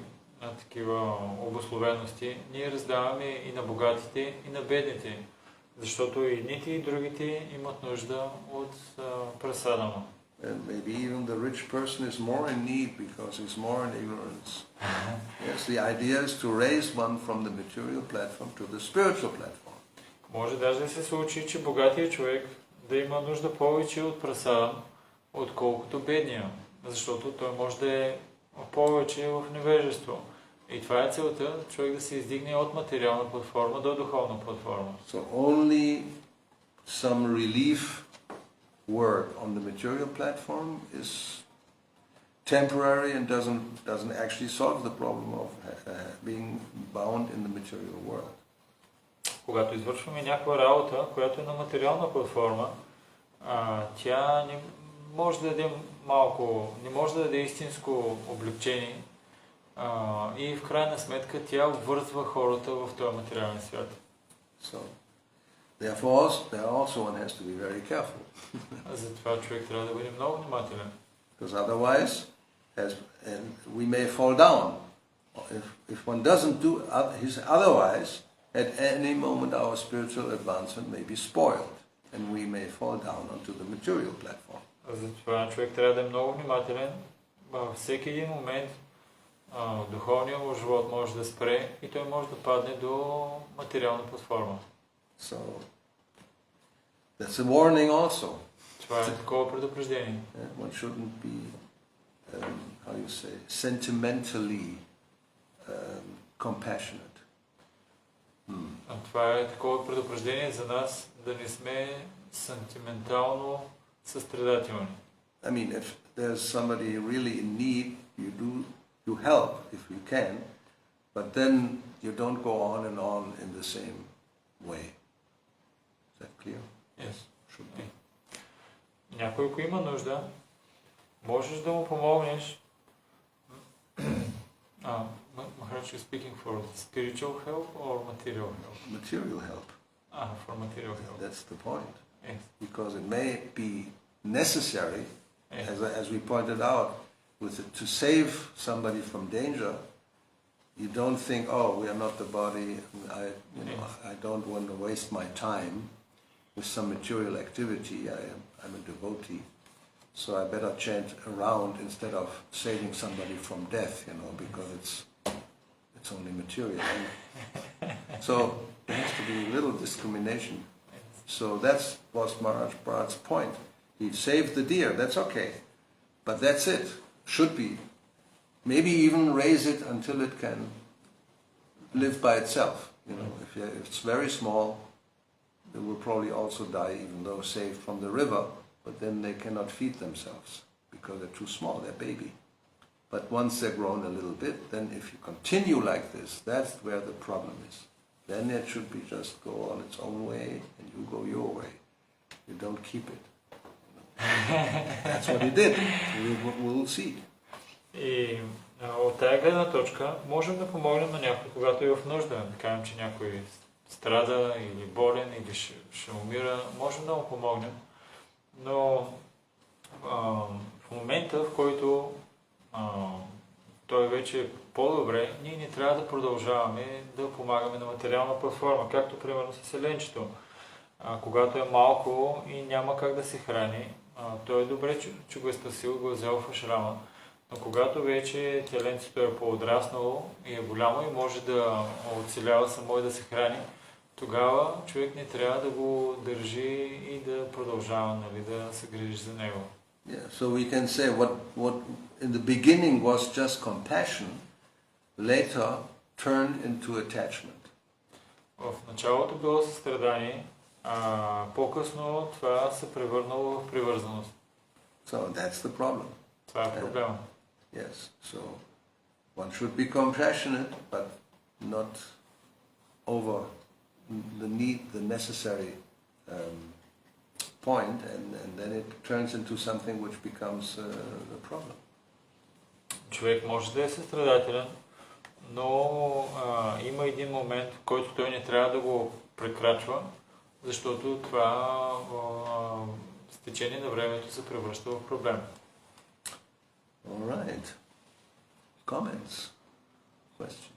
такива обусловености. Ние раздаваме и на богатите, и на бедните, защото и едните и другите имат нужда от прасадама. And maybe even the rich person is more in need because he's more in ignorance. Yes, the idea is to raise one from the material platform to the spiritual platform. Може даже да се случи, че богатия човек да има нужда повече от прасадам, отколкото бедния, защото той може да е повече в невежество. И това е целта, човек да се издигне от материална платформа до духовна платформа. So only some relief work on the material platform is temporary and doesn't actually solve the problem of being bound in the material world. Когато извършваме някаква работа, която е на материална платформа, тя не може да даде не може да даде истинско облегчение и в крайна сметка тя обвързва хората в този материален свят. So, therefore, also one has to be very careful. Затова човек трябва да бъде много внимателен. Because otherwise, we may fall down. If one doesn't do otherwise, at any moment our spiritual advancement may be spoiled, and we may fall down onto the material platform. Затова човек трябва да е много внимателен. Във всеки един момент духовният му живот може да спре и той може да падне до материална платформа. So, that's a warning also. Това е такова предупреждение. One shouldn't be, sentimentally compassionate. Това е такова предупреждение за нас да не сме сантиментално състрадателни. I mean, if there's somebody really in need, you help if you can, but then you don't go on in the same way. Is that clear? Yes. Should be. Някой, ако има нужда, можеш да му помогнеш. Maharaj is speaking for spiritual help or material help? Material help. For material help. That's the point. Yes. Because it may be necessary, as we pointed out, to save somebody from danger. You don't think, oh, we are not the body. I don't want to waste my time with some material activity. I'm a devotee, so I better chant around instead of saving somebody from death. Because it's only material. So there has to be a little discrimination. So that was Maharaj Bharat's point. He saved the deer. That's okay, but that's it. Should be. Maybe even raise it until it can live by itself. If it's very small, they will probably also die, even though saved from the river. But then they cannot feed themselves because they're too small. They're baby. But once they're grown a little bit, then if you continue like this, that's where the problem is. Then it should be just go on its own way, and you go your way. You don't keep it. That's what he did. We'll see. И от тази гледна точка можем да помогнем на някой, когато е в нужда. Да кажем, че някой страда или болен или ще умира, можем да му помогнем. Но в момента, в който той вече е по-добре, ние не трябва да продължаваме да помагаме на материална платформа, както примерно с еленчето. Когато е малко и няма как да се храни, той е добре, че го е спасил, го е взел в ашрама. Но когато вече теленцето е по-отраснало и е голямо и може да оцелява само и да се храни, тогава човек не трябва да го държи и да продължава, да се грижи за него. Yeah, so we can say what in the beginning was just compassion, later turned into attachment. В началото било състрадание, по-късно това се превърнало в привързаност. So that's the problem. Това е проблема. Yes, so one should be compassionate, but not over the necessary point, and then it turns into something which becomes a problem. Човек може да е състрадателен, но има един момент, в който той не трябва да го прекрачва, защото това с течение на времето се превръща в проблем. All right. Comments? Questions?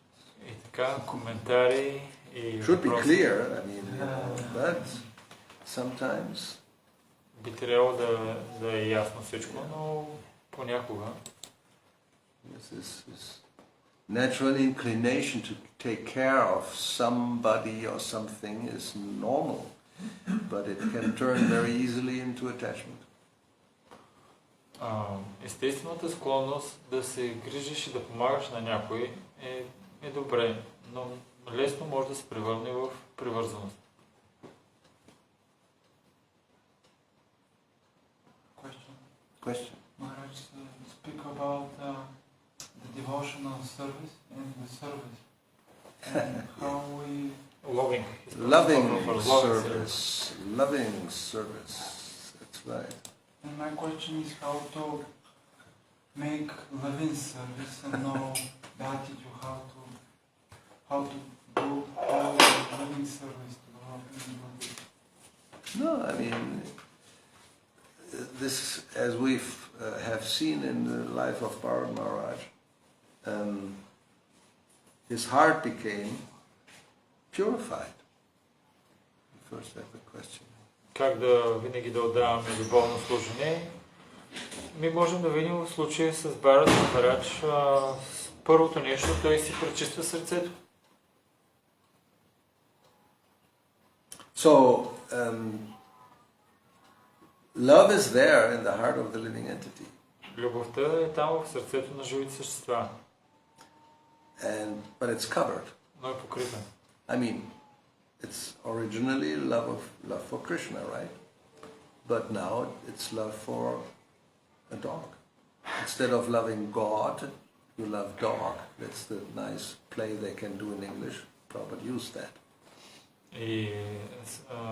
И така, коментари и Should be въпроси. clear, but sometimes Би трябвало да е ясно всичко, но понякога. this natural inclination to take care of somebody or something is normal, but it can turn very easily into attachment. Естествената склонност да се грижиш и да помагаш на някой е добре, но лесно може да се превърне в привързаност. Question. Maharaj, speak about the devotional service and the service. And how we... Loving. Loving For service. Loving service. That's right. And my question is how to make loving service and know the attitude, how to do all loving service to the Lord. No, I mean, this, as we have seen in the life of Bharat Maharaj, his heart became purified. First, have a question. Как да винаги да отдаваме любовно служение? Ми можем да видим в случая с Бхарат Махарадж, първото нещо, той си пречиства сърцето. So, love is there in the heart of the living entity. Любовта е там в сърцето на живите същества. But it's covered. Но е покрита. I mean, it's originally love for Krishna, right? But now it's love for a dog. Instead of loving God, you love dog. That's the nice play they can do in English. Prabhupada used that. И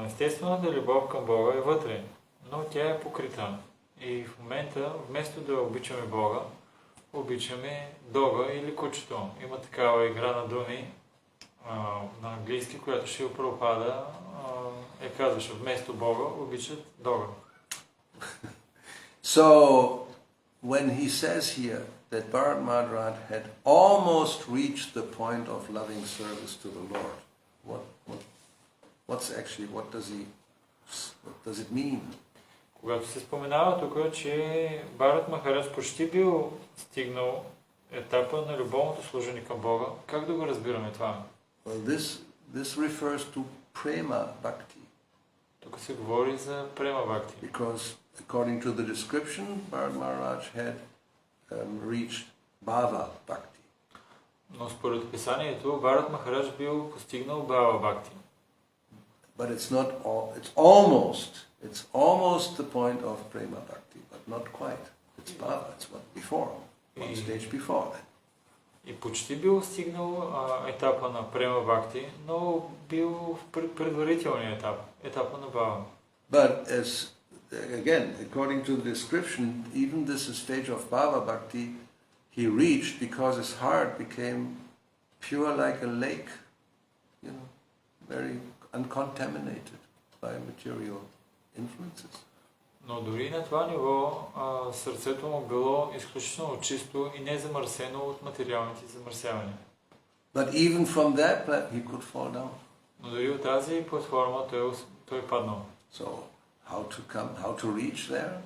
естествената любов към Бога е вътре, но тя е покрита. И в момента, вместо да обичаме Бога, обичаме дога или кучето. Има такава игра на думи на английски, която Шрила Прабхупада казваше, вместо Бога обичат дога. So, when he says here that Bharat Maharaj had almost reached the point of loving service to the Lord, what does it mean? Когато се споменава тук, че Бхарат Махарадж почти бил стигнал етапа на любовното служение към Бога, как да го разбираме това? Well, this refers to prema bhakti. Тук се говори за према бхакти. Because according to the description, Bharat Maharaj had reached bhava bhakti. Но според описанието, Бхарат Махарадж бил постигнал бхава бхакти. But it's not all, it's almost the point of prema bhakti, but not quite. It's bhava, it's what before, one stage before that. И почти бил стигнал етапа на према бхакти, но бил в предварителния етап, етапа на бхава. But as again, according to the description, even this stage of bhava bhakti, he reached because his heart became pure like a lake, you know, very uncontaminated by material influences. Но дори на това ниво сърцето му било изключително чисто и не замърсено от материалните замърсявания. But even from that he could fall down. Но дори от тази платформа той паднал. So how to reach there?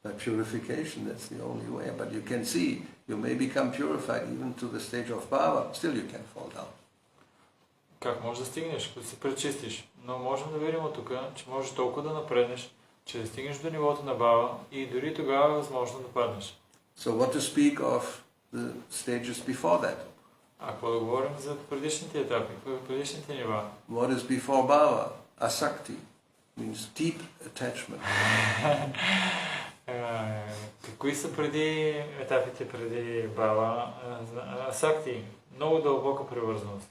By purification, that's the only way. But you can see, you may become purified even to the stage of bhava, still you can fall down. Как можеш да стигнеш, като се пречистиш? Но можем да видим от тук, че можеш толкова да напреднеш, че да стигнеш до нивото на бава и дори тогава е възможно да паднеш. So what to speak of the stages before that? Ако да говорим за предишните етапи, предишните нива. What is before bhava? Asakti means deep attachment. Кои са етапите преди бава? Асакти, много дълбока привързаност.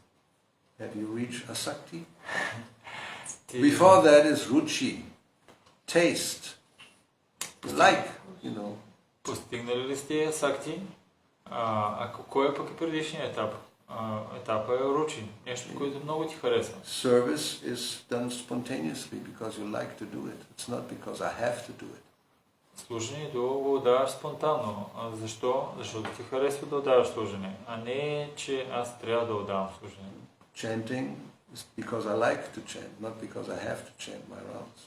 Have you reached asakti? Before that is ruchi, taste, like, you know. Постигнали ли сте асакти? Кой е пък и предишният етап? Етапът е ручи, нещо, което много ти харесва. Service is done spontaneously because you like to do it. It's not because I have to do it. Служението го отдаваш спонтанно. Защо? Защото ти харесва да отдаваш служение, а не, че аз трябва да отдавам служение. Chanting is because I like to chant, not because I have to chant my rounds.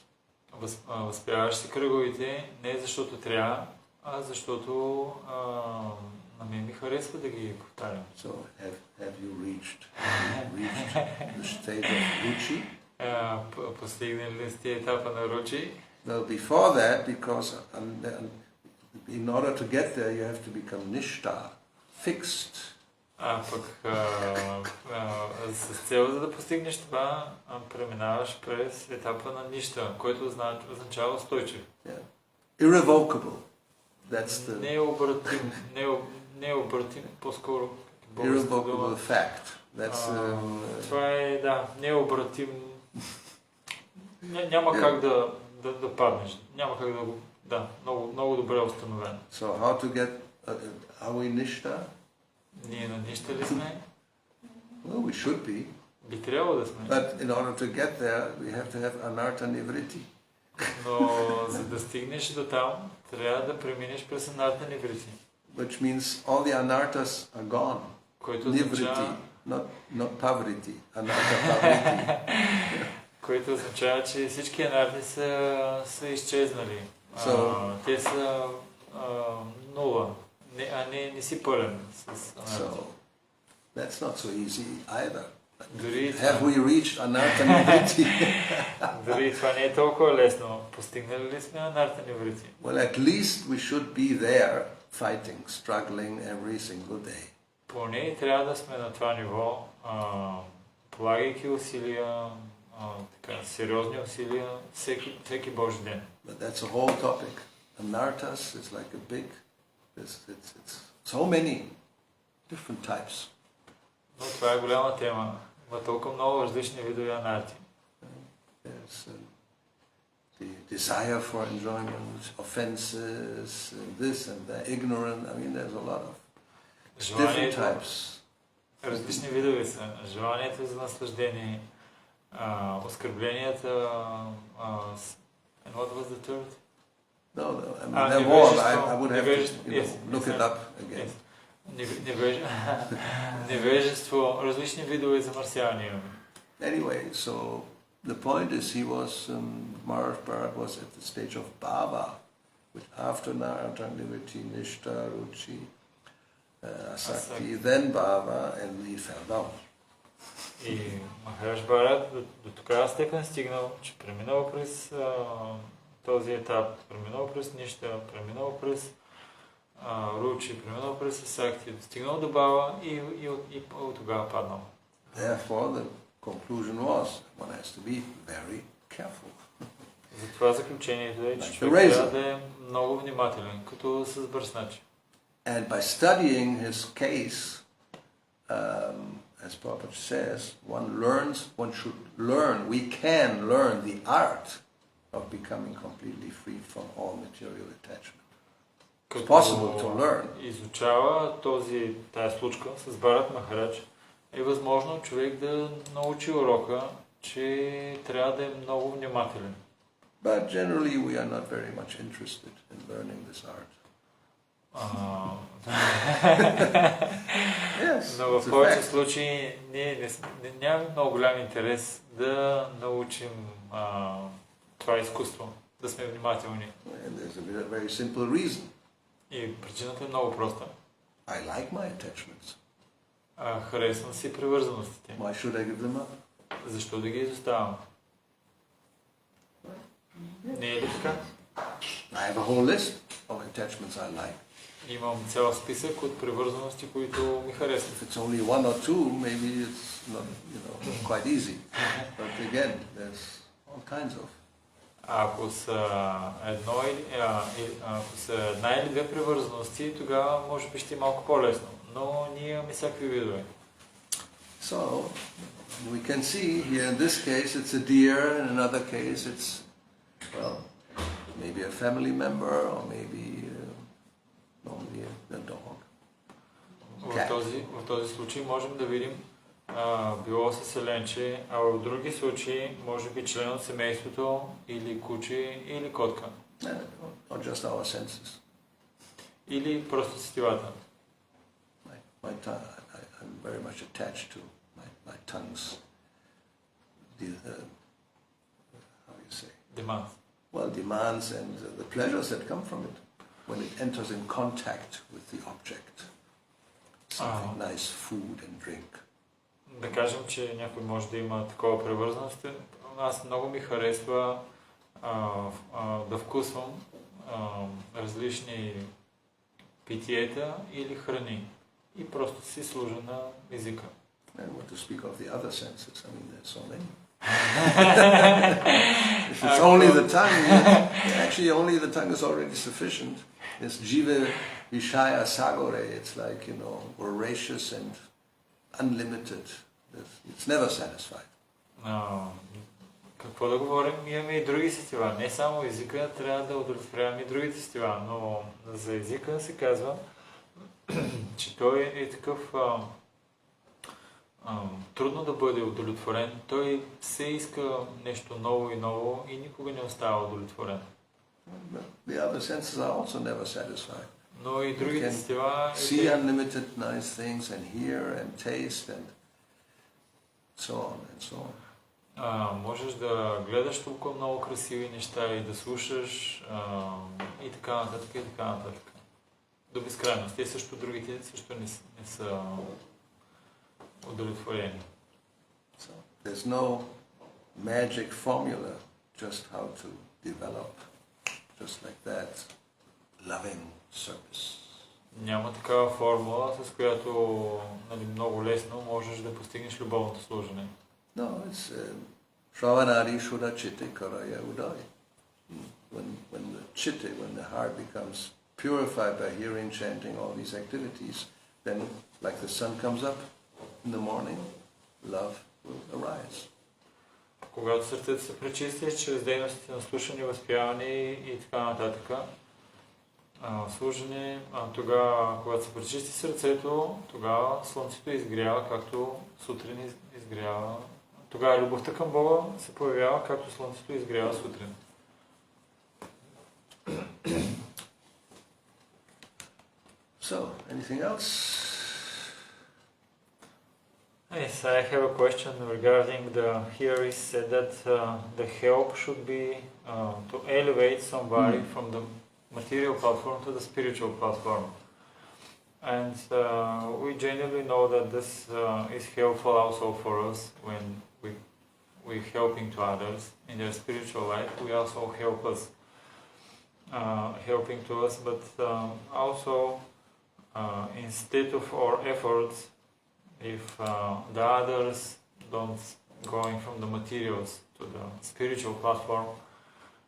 Възпяваш си кръговите не защото трябва, а защото на мен ми харесва да ги повтарям. So have you reached the state of ruchi? Постигнали ли сте етапа на ручи? Well, before that, because in order to get there, you have to become nishta, fixed. С цел за да постигнеш това, преминаваш през етапа на нища, който означава устойчив. Yeah. irrevocable. That's the необратим, по-скоро. irrevocable fact. That's това е, да, необратим. Няма как да паднеш. Няма как да, много добре установено. So how to get, are we nishta? Ние на нища ли сме? Well, we should be. Би трябвало да сме. But in order to get there, we have to have anartha nivriti. Но за да стигнеш до там, трябва да преминеш през анарта ниврити. Which means all the anarthas are gone. Който Nivriti, not pavriti. Anartha pavriti. Който означава, че всички анарти са изчезнали. Те са нула, не си пълен с анарти. So that's not so easy either. Дори Have we reached anartha nivriti? Дори това не е толкова лесно. Постигнали ли сме анарта ниврити? Well, at least we should be there, fighting, struggling every single day. Поне трябва да сме на това ниво, полагайки усилия, така, сериозни усилия всеки Божи ден. But that's a whole topic. Anarthas is like a big, it's so many different types. Но това е голяма тема. Има толкова много различни видове анарти. There's the desire for enjoyment, offenses, this and that, ignorant. I mean, there's a lot of different types. Различни видове са. Желанието за наслаждение, оскърбленията, and what was the third? No, I mean, there was. I would have to look it up again. Невежество, различни видове замърсявания. Anyway, so the point is he was, Maharaj Bharat was at the stage of bhava, which after Narata, Nivritti, Nishta, Ruchi, Asakti, then bhava, and he fell down. И Махарадж Бхарат до такава степен стигнал, че преминал през този етап, преминал през Ништа, преминал през Ручи, преминал през Асакти, стигнал до бава и от тогава паднал. Therefore, the conclusion was one has to be very careful. Затова заключението е, че човек трябва да е много внимателен, като с бръсначи. And by studying his case, as Prabhupada says, one should learn, we can learn the art of becoming completely free from all material attachment. It's possible to learn. Изучава тая случка с Бхарат Махарадж, е възможно човек да научи урока, че трябва да е много внимателен. But generally we are not very much interested in learning this art. Yes, но в повече случаи ние нямаме много голям интерес да научим това изкуство, да сме внимателни. And there's a very simple reason. И причината е много проста. I like my attachments. Харесвам си привързаностите. Why should I give them up? Защо да ги изоставям? Не е ли така? I have a whole list of attachments I like. Имам цял списък от привързаности, които ми харесват. If it's only one or two, maybe it's not, quite easy. But again, there's all kinds of. Ако са една или две привързаности, тогава може би ще е малко по-лесно. Но ние имаме всякакви видове. So, we can see here in this case it's a deer, in another case it's, well, maybe a family member or maybe only a dog. В този случай можем да видим било със селенче, а в други случаи може би член от семейството или куче или котка. Or just our senses. Или просто сетивата. My tongue, I'm very much attached to my tongue's, how do you say? Demands. Well, demands and the pleasures that come from it when it enters in contact with the object. Something nice, food and drink. Да кажем, че някой може да има такова превързаност. Аз много ми харесва да вкусвам различни питиета или храни. И просто си служа на езика. And what to speak of the other senses? I mean, there's so many. If it's only the tongue, actually only the tongue is already sufficient. It's jiva vishaya sagore, it's like, voracious and unlimited. It's never satisfied. Какво да говорим? Имаме и други сетива. Не само езика, трябва да удовлетворяваме и другите сетива, но за езика се казва, че той е такъв трудно да бъде удовлетворен. Той все иска нещо ново и ново и никога не остава удовлетворен. The other senses are also never satisfied. Но и другите сетива... See unlimited nice things and hear and taste and so on and so on. Можеш да гледаш толкова много красиви неща и да слушаш и така нататък, и така нататък. До безкрайност. Те също, другите също не са удовлетворени. So, there's no magic formula just how to develop, just like that, loving service. Няма такава формула, с която много лесно можеш да постигнеш любовното служене. No, it's Shravanadi Shuddha Chitte Karaya Udai. When the chitte, when the heart becomes purified by hearing, chanting, all these activities, then like the sun comes up in the morning, love will arise. Когато сърцето се пречисти чрез дейностите на слушане, възпяване и така нататък, служене, тогава, когато се пречисти сърцето, тогава слънцето изгрява, както сутрин изгрява. Тогава любовта към Бога се появява, както слънцето изгрява сутрин. So, anything else? Yes, I have a question regarding here is said that the help should be to elevate somebody from the material platform to the spiritual platform. And we generally know that this is helpful also for us when we're helping to others in their spiritual life. We also help us helping to us, but also instead of our efforts, if the others don't going from the materials to the spiritual platform,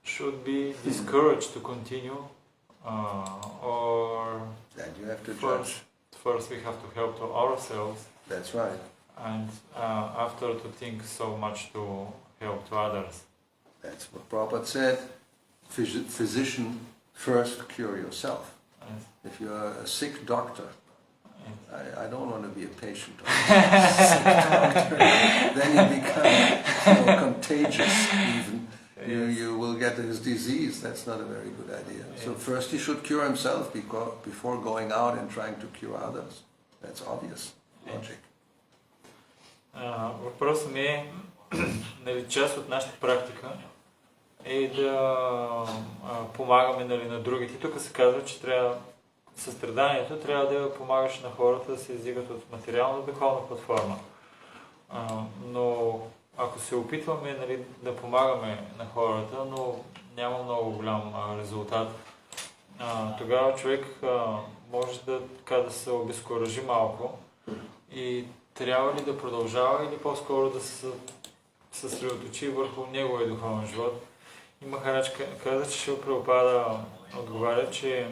should be discouraged to continue, or Then you have to first, judge. First we have to help to ourselves, That's right. and after to think so much to help to others. That's what Prabhupada said. Physician, first cure yourself. And, If you're a sick doctor, I don't want to be a patient of sick doctor. Then you become contagious even. You will get his disease. That's not a very good idea. So first he should cure himself before going out and trying to cure others. That's obvious logic. Въпросът ми е, част от нашата практика е да помагаме на другите. Тук се казва, че състраданието трябва да помагаш на хората да се издигат от материална духовна платформа. Но ако се опитваме да помагаме на хората, но няма много голям резултат, тогава човек може да се обезкуражи малко и трябва ли да продължава или по-скоро да се съсредоточи върху неговия духовен живот. И Махарадж каза, че Шрила Прабхупада отговаря, че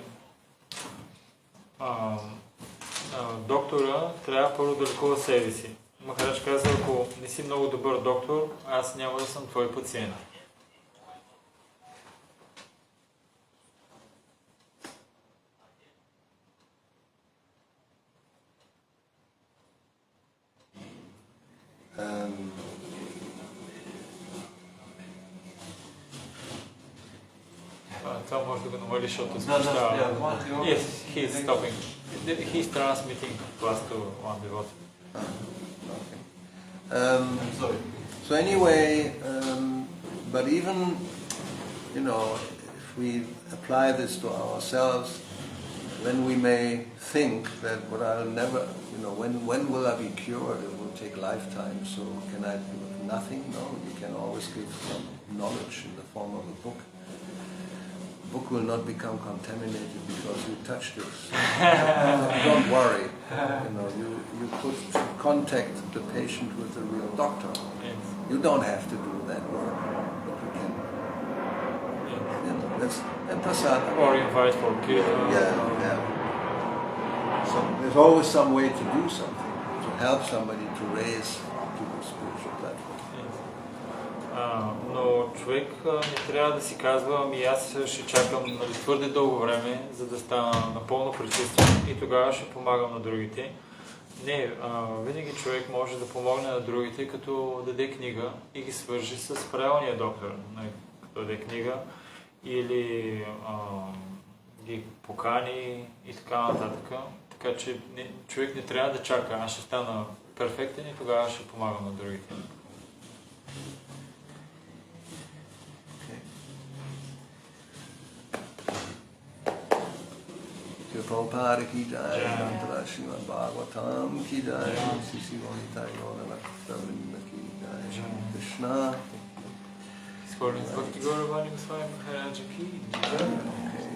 доктора трябва първо да лекува себе си. Махарадж каза, ако не си много добър доктор, аз няма да съм твой пациент. Това може да го намали, защото смущава. Yes, he is stopping. He is transmitting class to one devotee. Okay. So anyway, but even, if we apply this to ourselves, then we may think that, but I'll never, when will I be cured? It will take lifetime, so can I do nothing? No, you can always give some knowledge in the form of a book. book will not become contaminated because you touched it. Don't worry. You could contact the patient with a real doctor. Yes. You don't have to do that work, but you can. Yes. That's and prasad. Or invite for kirtan. Yeah. So there's always some way to do something to help somebody to raise to the spiritual platform. Но човек не трябва да си казва, ами аз ще чакам твърде дълго време, за да стана напълно пречистван и тогава ще помагам на другите. Не, винаги човек може да помогне на другите, като даде книга и ги свържи с правилния доктор. Като даде книга или ги покани и така нататък. Така че човек не трябва да чака, аз ще стана перфектен и тогава ще помагам на другите. Prabhupada ki jai, Mantra Srimad Bhagavatam ki jai, Sisi Vanitai Gaura ki jai, Krishna. Bhakti Gauravani Goswami Maharaja ki jai.